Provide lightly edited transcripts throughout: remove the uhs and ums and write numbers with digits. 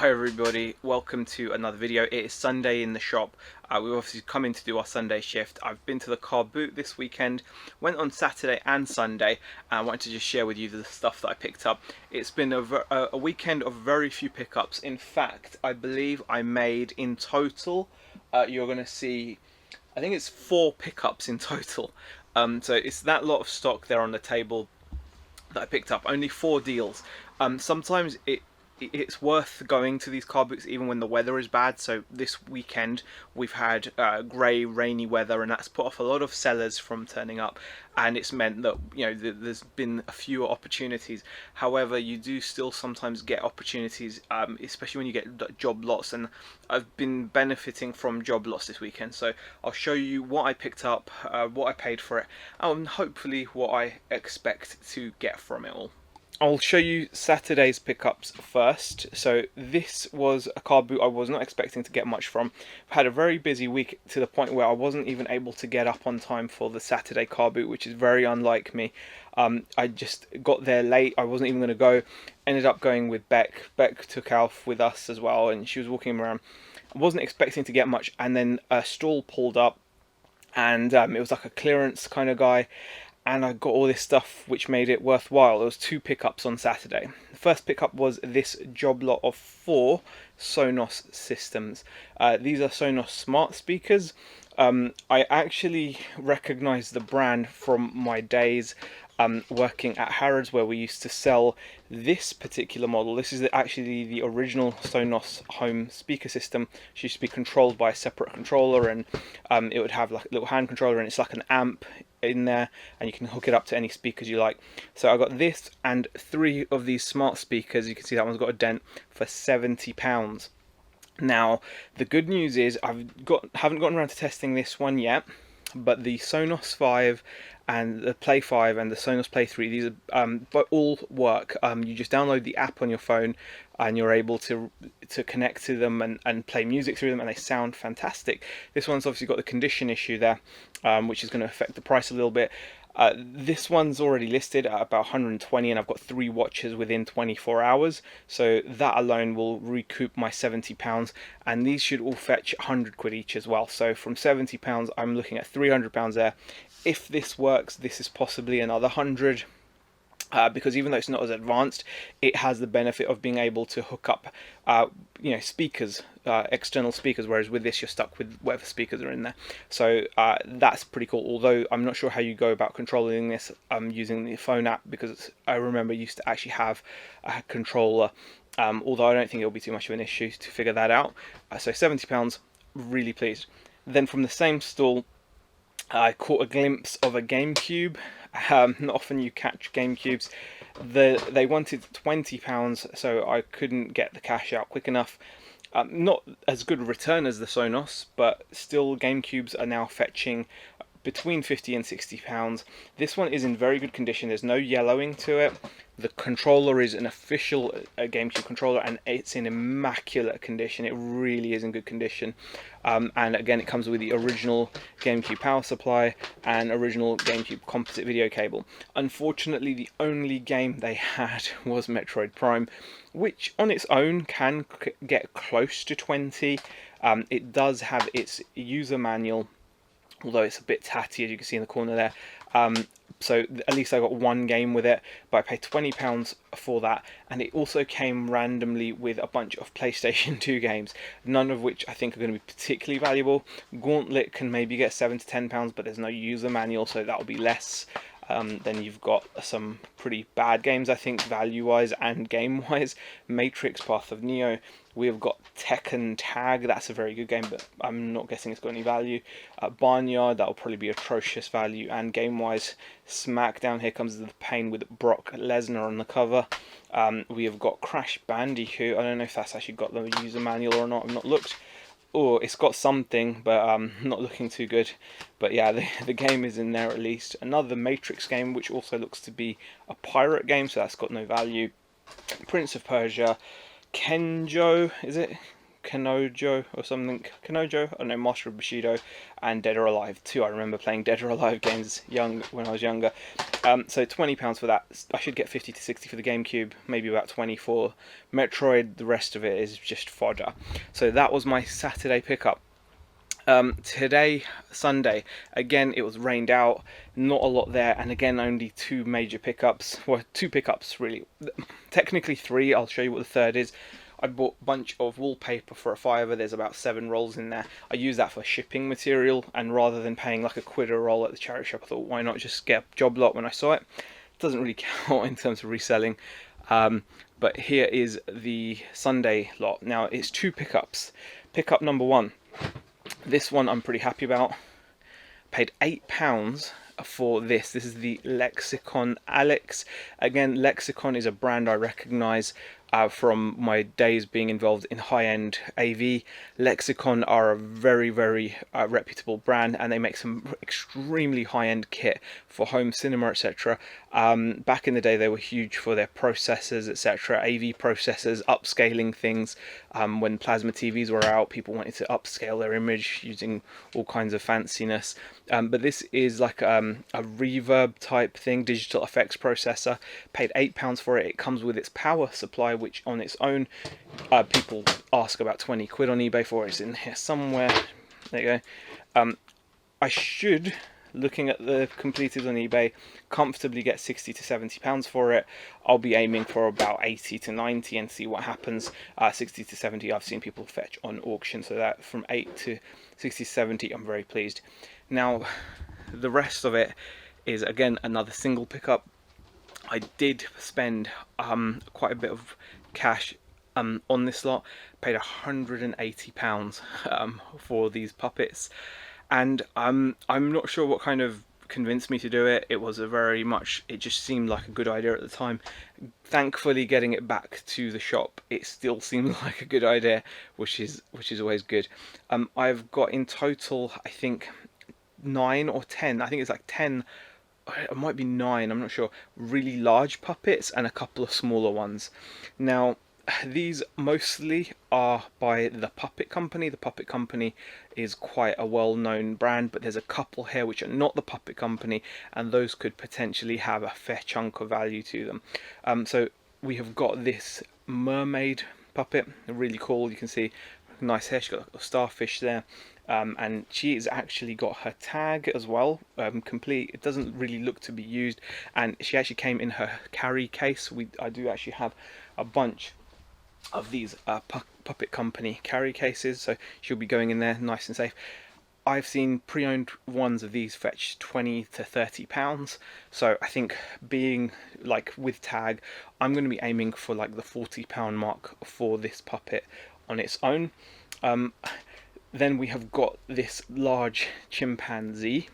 Hi everybody, welcome to another video. It is Sunday in the shop. We've obviously come in to do our Sunday shift. I've been to the car boot this weekend, went on Saturday and Sunday, and I wanted to just share with you the stuff that I picked up. It's been a weekend of very few pickups. In fact, I believe I made in total, you're going to see, I think it's 4 pickups in total. So it's that lot of stock there on the table that I picked up, only 4 deals. Sometimes it's worth going to these car boots even when the weather is bad. So this weekend we've had grey, rainy weather, and that's put off a lot of sellers from turning up, and it's meant that there's been a few opportunities. However, you do still sometimes get opportunities, especially when you get job loss, and I've been benefiting from job loss this weekend. So I'll show you what I picked up, what I paid for it, and hopefully what I expect to get from it all. I'll show you Saturday's pickups first. So this was a car boot I was not expecting to get much from. I've had a very busy week to the point where I wasn't even able to get up on time for the Saturday car boot, which is very unlike me. I just got there late. I wasn't even going to go. Ended up going with Beck. Beck took Alf with us as well, and she was walking around. I wasn't expecting to get much, and then a stall pulled up, and it was like a clearance kind of guy. And I got all this stuff which made it worthwhile. There was 2 pickups on Saturday. The first pickup was this job lot of 4 Sonos systems. These are Sonos smart speakers. I actually recognise the brand from my days working at Harrods, where we used to sell this particular model. This is actually the original Sonos home speaker system. It used to be controlled by a separate controller, and it would have like a little hand controller, and it's like an amp in there, and you can hook it up to any speakers you like. So I got this and 3 of these smart speakers. You can see that one's got a dent, for £70. Now the good news is haven't gotten around to testing this one yet, but the Sonos 5 and the Play 5 and the Sonos Play 3, these are all work. You just download the app on your phone and you're able to connect to them and play music through them, and they sound fantastic. This one's obviously got the condition issue there, which is going to affect the price a little bit. This one's already listed at about 120, and I've got 3 watches within 24 hours, so that alone will recoup my £70, and these should all fetch 100 quid each as well. So from £70 I'm looking at £300 there. If this works, this is possibly another 100. Because even though it's not as advanced, it has the benefit of being able to hook up speakers, external speakers, whereas with this you're stuck with whatever speakers are in there. So that's pretty cool, although I'm not sure how you go about controlling this using the phone app, because I remember I used to actually have a controller, although I don't think it'll be too much of an issue to figure that out. So £70, really pleased. Then from the same stall, I caught a glimpse of a Gamecube. Not often you catch Gamecubes. They wanted £20, so I couldn't get the cash out quick enough. Not as good a return as the Sonos, but still Gamecubes are now fetching between £50 and £60. This one is in very good condition. There's no yellowing to it. The controller is an official Gamecube controller, and it's in immaculate condition. It really is in good condition. And again, it comes with the original Gamecube power supply and original Gamecube composite video cable. Unfortunately, the only game they had was Metroid Prime, which on its own can get close to 20. It does have its user manual, although it's a bit tatty, as you can see in the corner there. So at least I got 1 game with it, but I paid £20 for that, and it also came randomly with a bunch of PlayStation 2 games, none of which I think are going to be particularly valuable. Gauntlet can maybe get £7 to £10, but there's no user manual, so that'll be less. Then you've got some pretty bad games, I think, value-wise and game-wise. Matrix, Path of Neo. We've got Tekken Tag. That's a very good game, but I'm not guessing it's got any value. Barnyard, that'll probably be atrocious value. And game-wise, Smackdown. Here Comes the Pain with Brock Lesnar on the cover. We have got Crash Bandicoot. I don't know if that's actually got the user manual or not. I've not looked. Oh, it's got something, but not looking too good. But yeah, the game is in there at least. Another Matrix game, which also looks to be a pirate game, so that's got no value. Prince of Persia, Kenjo, is it? Kenojo or something. Kenojo, I know, Master of Bushido, and Dead or Alive 2. I remember playing Dead or Alive games when I was younger. So £20 for that. I should get 50 to 60 for the Gamecube, maybe about 20 for Metroid. The rest of it is just fodder. So that was my Saturday pickup. Today, Sunday, again it was rained out, not a lot there, and again only two major pickups, well, two pickups really, technically three. I'll show you what the third is. I bought a bunch of wallpaper for a £5. There's about 7 rolls in there. I use that for shipping material, and rather than paying like £1 a roll at the charity shop, I thought, why not just get a job lot when I saw it. It doesn't really count in terms of reselling. But here is the Sunday lot. Now it's two pickups. Pickup number one. This one I'm pretty happy about. Paid £8 for this. This is the Lexicon Alex. Again, Lexicon is a brand I recognise from my days being involved in high-end AV. Lexicon are a very, very reputable brand, and they make some extremely high-end kit for home cinema, etc. Back in the day, they were huge for their processors, etc. AV processors, upscaling things. When plasma TVs were out, people wanted to upscale their image using all kinds of fanciness. But this is like a reverb type thing, digital effects processor. Paid £8 for it. It comes with its power supply, which on its own, people ask about 20 quid on eBay for. It's in here somewhere. There you go. I should, looking at the completed on eBay, comfortably get 60 to 70 pounds for it. I'll be aiming for about 80 to 90 and see what happens. 60 to 70 I've seen people fetch on auction, so that from 8 to 60 to 70 I'm very pleased. Now the rest of it is again another single pickup. I did spend quite a bit of cash on this lot. Paid £180 for these puppets, and I'm not sure what kind of convinced me to do it. It was it just seemed like a good idea at the time. Thankfully, getting it back to the shop, it still seems like a good idea, which is always good. I've got in total, I think, 9 or 10. I think it's like 10. It might be 9, I'm not sure, really large puppets and a couple of smaller ones. Now these mostly are by the Puppet Company. The Puppet Company is quite a well-known brand, but there's a couple here which are not the Puppet Company, and those could potentially have a fair chunk of value to them. So we have got this mermaid puppet, really cool. You can see nice hair, she's got a starfish there. And she's actually got her tag as well, complete. It doesn't really look to be used, and she actually came in her carry case. I do actually have a bunch of these Puppet Company carry cases, so she'll be going in there nice and safe. I've seen pre-owned ones of these fetch 20 to 30 pounds, so I think being like with tag, I'm going to be aiming for like the £40 mark for this puppet on its own. Then we have got this large chimpanzee,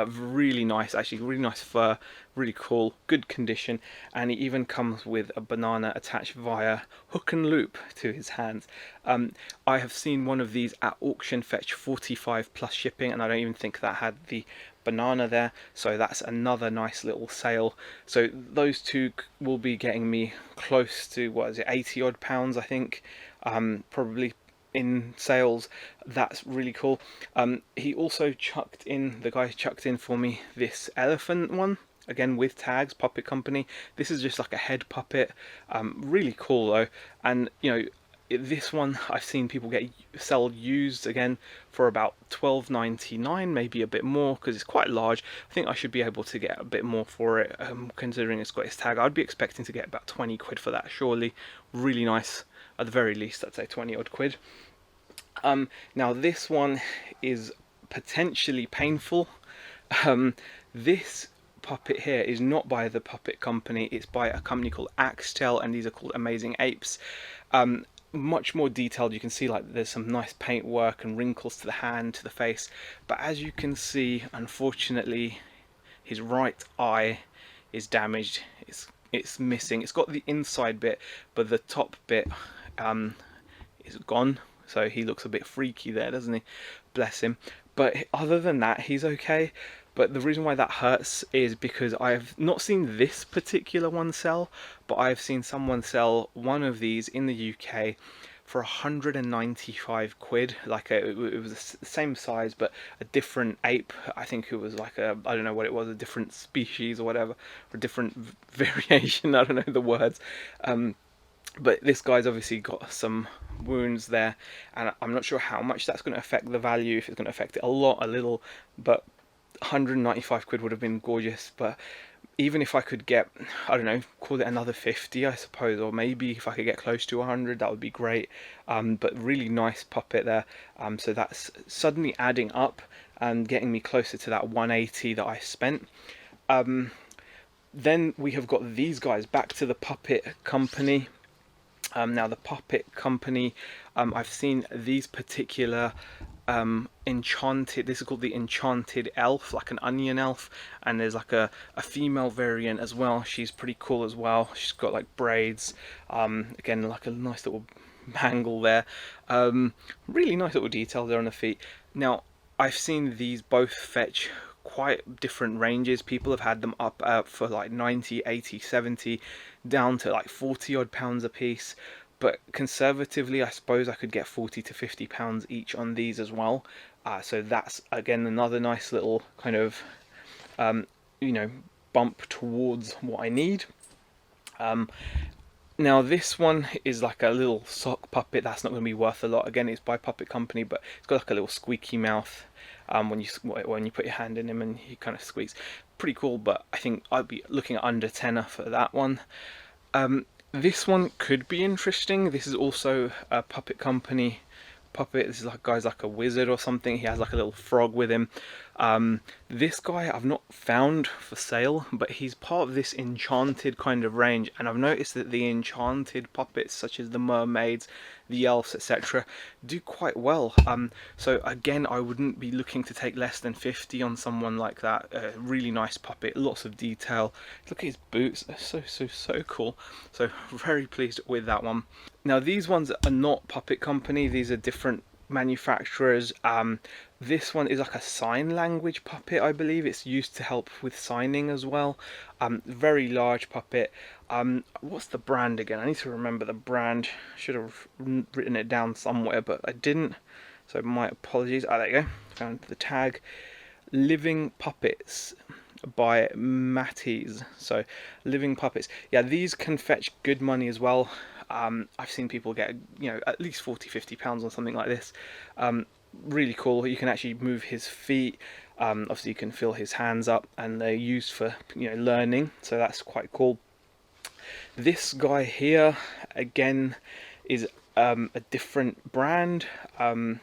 really nice, actually really nice fur, really cool, good condition, and he even comes with a banana attached via hook and loop to his hands. I have seen one of these at auction fetch 45 plus shipping, and I don't even think that had the banana there, so that's another nice little sale. So those two will be getting me close to, what is it, 80 odd pounds I think, probably in sales. That's really cool. He also the guy chucked in for me this elephant one, again with tags, Puppet Company. This is just like a head puppet, really cool though. And you know, this one I've seen people sell used again for about £12.99, maybe a bit more, because it's quite large. I think I should be able to get a bit more for it, considering it's got its tag. I'd be expecting to get about 20 quid for that, surely. Really nice. At the very least, I'd say 20 odd quid. Now this one is potentially painful. This puppet here is not by the Puppet Company, it's by a company called Axtel, and these are called Amazing Apes. Much more detailed. You can see like there's some nice paint work and wrinkles to the hand, to the face, but as you can see, unfortunately, his right eye is damaged. It's missing. It's got the inside bit, but the top bit is gone, so he looks a bit freaky there, doesn't he? Bless him. But other than that, he's okay. But the reason why that hurts is because I've not seen this particular one sell, but I've seen someone sell one of these in the UK for 195 quid. Like it was the same size but a different ape. I think it was like a, I don't know what it was, a different species or whatever, or a different variation. I don't know the words. But this guy's obviously got some wounds there, and I'm not sure how much that's going to affect the value, if it's going to affect it a lot, a little, but 195 quid would have been gorgeous. But even if I could get, I don't know, call it another 50, I suppose, or maybe if I could get close to 100, that would be great. But really nice puppet there. So that's suddenly adding up and getting me closer to that 180 that I spent. Then we have got these guys, back to the Puppet Company. Now the Puppet Company, I've seen these particular enchanted, this is called the enchanted elf, like an onion elf, and there's like a female variant as well. She's pretty cool as well. She's got like braids, again like a nice little bangle there, really nice little details there on the feet. Now I've seen these both fetch quite different ranges. People have had them up for like 90, 80, 70, down to like 40 odd pounds a piece. But conservatively, I suppose I could get 40 to 50 pounds each on these as well. So that's again another nice little kind of you know, bump towards what I need. Now this one is like a little sock puppet. That's not going to be worth a lot. Again, it's by Puppet Company, but it's got like a little squeaky mouth when you put your hand in him, and he kind of squeaks. Pretty cool, but I think I'd be looking at under tenner for that one. This one could be interesting. This is also a Puppet Company puppet. This is like guy's like a wizard or something. He has like a little frog with him. This guy I've not found for sale, but he's part of this enchanted kind of range, and I've noticed that the enchanted puppets such as the mermaids, the elves, etc. do quite well. So again, I wouldn't be looking to take less than 50 on someone like that. Really nice puppet, lots of detail. Look at his boots, they're so cool. So very pleased with that one. Now these ones are not Puppet Company, these are different manufacturers. This one is like a sign language puppet, I believe. It's used to help with signing as well. Very large puppet. What's the brand again? I need to remember the brand. Should have written it down somewhere, but I didn't, so my apologies. There you go, found the tag. Living Puppets by Matties. So Living Puppets, yeah, these can fetch good money as well. I've seen people get, you know, at least 40-50 pounds on something like this. Really cool. You can actually move his feet. Obviously you can fill his hands up, and they're used for, you know, learning, so that's quite cool. This guy here again is a different brand. I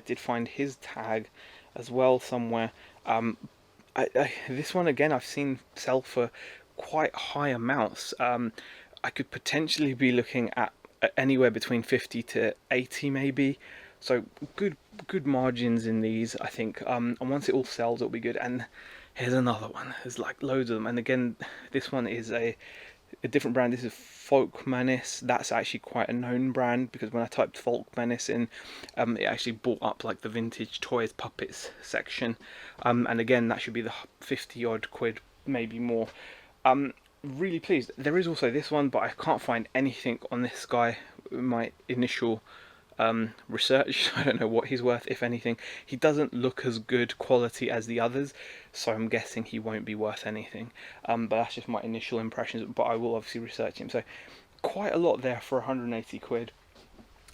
did find his tag as well somewhere. This one again I've seen sell for quite high amounts. I could potentially be looking at anywhere between 50 to 80 maybe. So good margins in these, I think. And once it all sells, it'll be good. And here's another one. There's like loads of them. And again, this one is a different brand. This is Folk Menace. That's actually quite a known brand, because when I typed Folk Menace in, it actually brought up like the vintage toys puppets section. And again, that should be the 50 odd quid, maybe more. Really pleased. There is also this one, but I can't find anything on this guy. My initial research, I don't know what he's worth, if anything. He doesn't look as good quality as the others, so I'm guessing he won't be worth anything. But that's just my initial impressions, but I will obviously research him. So quite a lot there for 180 quid.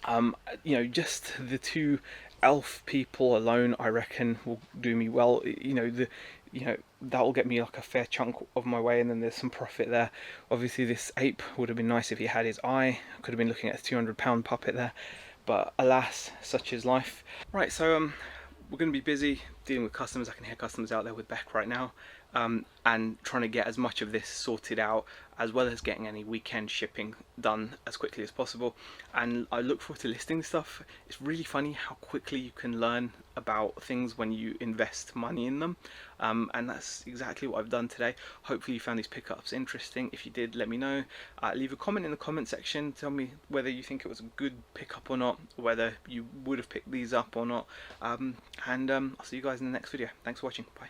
You know, just the two elf people alone, I reckon, will do me well. You know, that will get me like a fair chunk of my way, and then there's some profit there. Obviously this ape would have been nice if he had his eye. Could have been looking at a £200 puppet there, but alas, such is life. Right, so we're going to be busy dealing with customers. I can hear customers out there with Beck right now, and trying to get as much of this sorted out, as well as getting any weekend shipping done as quickly as possible. And I look forward to listing stuff. It's really funny how quickly you can learn about things when you invest money in them, and that's exactly what I've done today. Hopefully you found these pickups interesting. If you did, let me know. Leave a comment in the comment section. Tell me whether you think it was a good pickup or not, or whether you would have picked these up or not. And I'll see you guys in the next video. Thanks for watching. Bye.